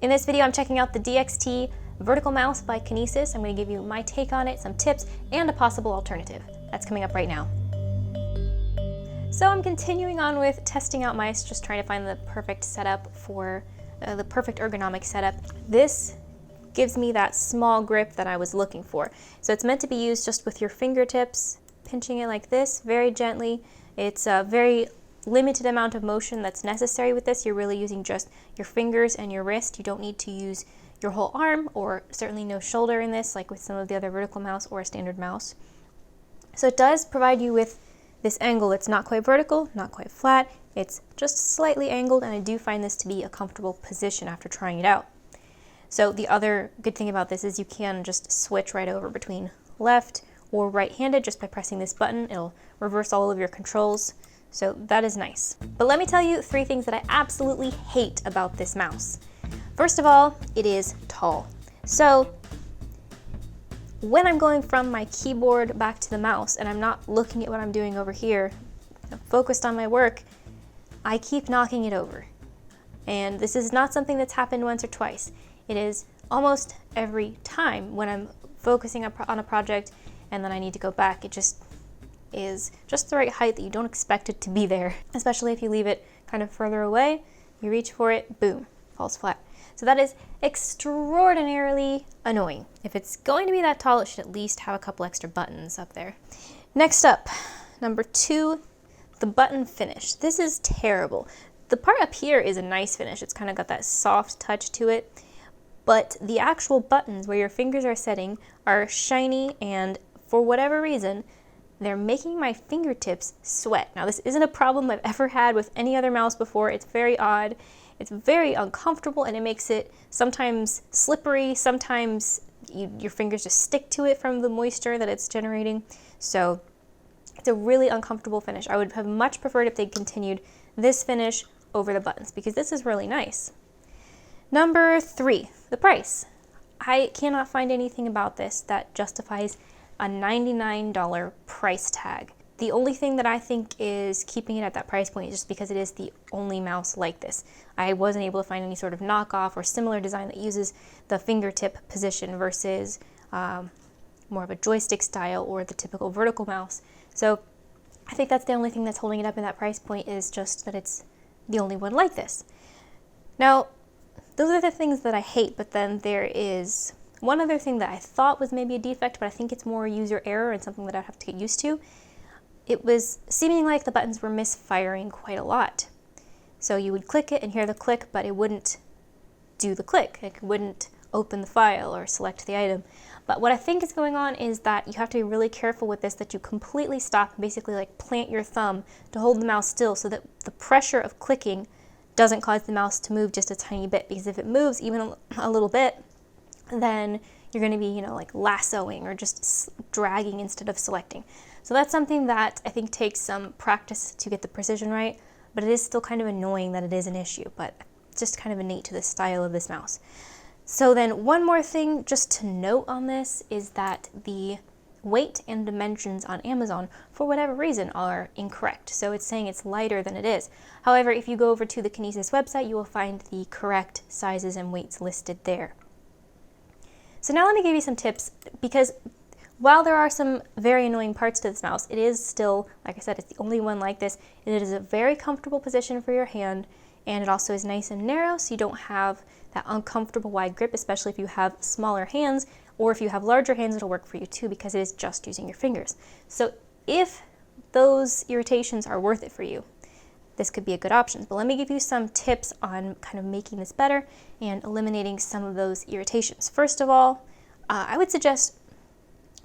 In this video, I'm checking out the DXT vertical mouse by Kinesis. I'm going to give you my take on it, some tips, and a possible alternative. That's coming up right now. So I'm continuing on with testing out mice, just trying to find the perfect setup for the perfect ergonomic setup. This gives me that small grip that I was looking for. So it's meant to be used just with your fingertips, pinching it like this, very gently. It's a very limited amount of motion that's necessary with this. You're really using just your fingers and your wrist. You don't need to use your whole arm, or certainly no shoulder in this, like with some of the other vertical mouse or a standard mouse. So it does provide you with this angle. It's not quite vertical, not quite flat. It's just slightly angled, and I do find this to be a comfortable position after trying it out. So the other good thing about this is you can just switch right over between left or right-handed just by pressing this button. It'll reverse all of your controls. So that is nice. But let me tell you 3 things that I absolutely hate about this mouse. First of all, it is tall. So when I'm going from my keyboard back to the mouse and I'm not looking at what I'm doing over here, I'm focused on my work, I keep knocking it over. And this is not something that's happened once or twice. It is almost every time when I'm focusing on a project and then I need to go back. It just is just the right height that you don't expect it to be there, especially if you leave it kind of further away. You reach for it, boom, falls flat. So that is extraordinarily annoying. If it's going to be that tall, it should at least have a couple extra buttons up there. Next up, number 2, the button finish. This is terrible. The part up here is a nice finish. It's kind of got that soft touch to it, but the actual buttons where your fingers are setting are shiny, and for whatever reason, they're making my fingertips sweat. Now, this isn't a problem I've ever had with any other mouse before. It's very odd. It's very uncomfortable, and it makes it sometimes slippery. Sometimes your fingers just stick to it from the moisture that it's generating. So it's a really uncomfortable finish. I would have much preferred if they continued this finish over the buttons, because this is really nice. Number 3, the price. I cannot find anything about this that justifies a $99 price tag. The only thing that I think is keeping it at that price point is just because it is the only mouse like this. I wasn't able to find any sort of knockoff or similar design that uses the fingertip position versus more of a joystick style or the typical vertical mouse. So I think that's the only thing that's holding it up in that price point, is just that it's the only one like this. Now, those are the things that I hate, but then there is one other thing that I thought was maybe a defect, but I think it's more user error and something that I'd have to get used to. It was seeming like the buttons were misfiring quite a lot. So you would click it and hear the click, but it wouldn't do the click. It wouldn't open the file or select the item. But what I think is going on is that you have to be really careful with this, that you completely stop and basically like plant your thumb to hold the mouse still so that the pressure of clicking doesn't cause the mouse to move just a tiny bit, because if it moves even a little bit, then you're going to be, like lassoing or just dragging instead of selecting. So that's something that I think takes some practice to get the precision right, but it is still kind of annoying that it is an issue, but it's just kind of innate to the style of this mouse. So then one more thing just to note on this is that the weight and dimensions on Amazon, for whatever reason, are incorrect. So it's saying it's lighter than it is. However, if you go over to the Kinesis website, you will find the correct sizes and weights listed there. So now let me give you some tips, because while there are some very annoying parts to this mouse, it is still, like I said, it's the only one like this. It is a very comfortable position for your hand, and it also is nice and narrow, so you don't have that uncomfortable wide grip, especially if you have smaller hands, or if you have larger hands, it'll work for you too, because it is just using your fingers. So if those irritations are worth it for you, this could be a good option. But let me give you some tips on kind of making this better and eliminating some of those irritations. First of all, I would suggest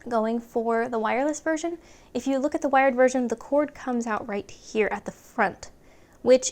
going for the wireless version. If you look at the wired version, the cord comes out right here at the front, which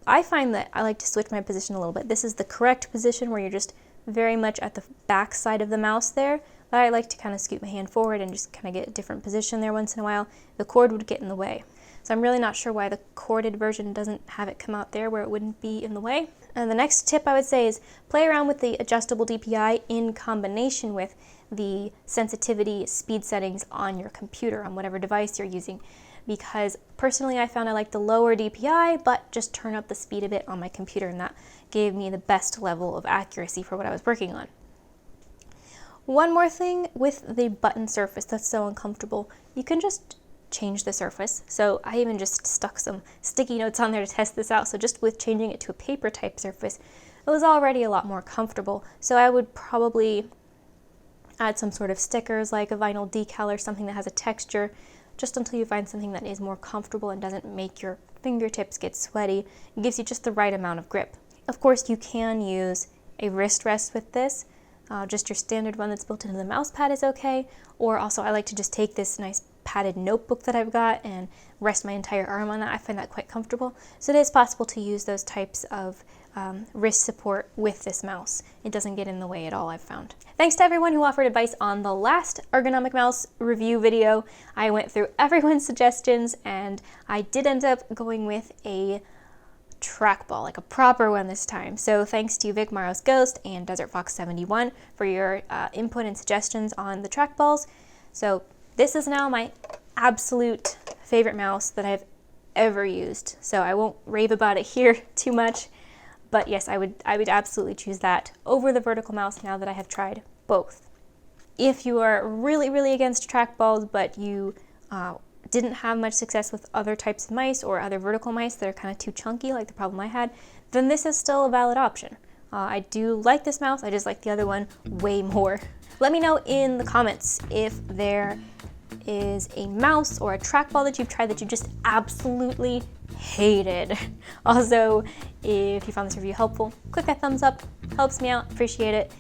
I find that I like to switch my position a little bit. This is the correct position where you're just very much at the back side of the mouse there, but I like to kind of scoot my hand forward and just kind of get a different position there once in a while. The cord would get in the way. So I'm really not sure why the corded version doesn't have it come out there where it wouldn't be in the way. And the next tip I would say is play around with the adjustable DPI in combination with the sensitivity speed settings on your computer, on whatever device you're using. Because personally I found I like the lower DPI, but just turn up the speed a bit on my computer, and that gave me the best level of accuracy for what I was working on. One more thing with the button surface that's so uncomfortable, you can just change the surface. So I even just stuck some sticky notes on there to test this out. So just with changing it to a paper type surface, it was already a lot more comfortable. So I would probably add some sort of stickers like a vinyl decal or something that has a texture, just until you find something that is more comfortable and doesn't make your fingertips get sweaty. It gives you just the right amount of grip. Of course, you can use a wrist rest with this. Just your standard one that's built into the mouse pad is okay. Or also I like to just take this nice padded notebook that I've got and rest my entire arm on that. I find that quite comfortable. So it is possible to use those types of wrist support with this mouse. It doesn't get in the way at all, I've found. Thanks to everyone who offered advice on the last ergonomic mouse review video. I went through everyone's suggestions and I did end up going with a Trackball, like a proper one this time. So thanks to Vic Morrow's Ghost and Desert Fox 71 for your input and suggestions on the trackballs. So this is now my absolute favorite mouse that I've ever used. So I won't rave about it here too much, but yes, I would absolutely choose that over the vertical mouse now that I have tried both. If you are really against trackballs, but you didn't have much success with other types of mice or other vertical mice that are kind of too chunky, like the problem I had, then this is still a valid option. I do like this mouse, I just like the other one way more. Let me know in the comments if there is a mouse or a trackball that you've tried that you just absolutely hated. Also, if you found this review helpful, click that thumbs up, helps me out, appreciate it.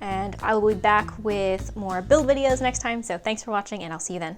And I will be back with more build videos next time, so thanks for watching and I'll see you then.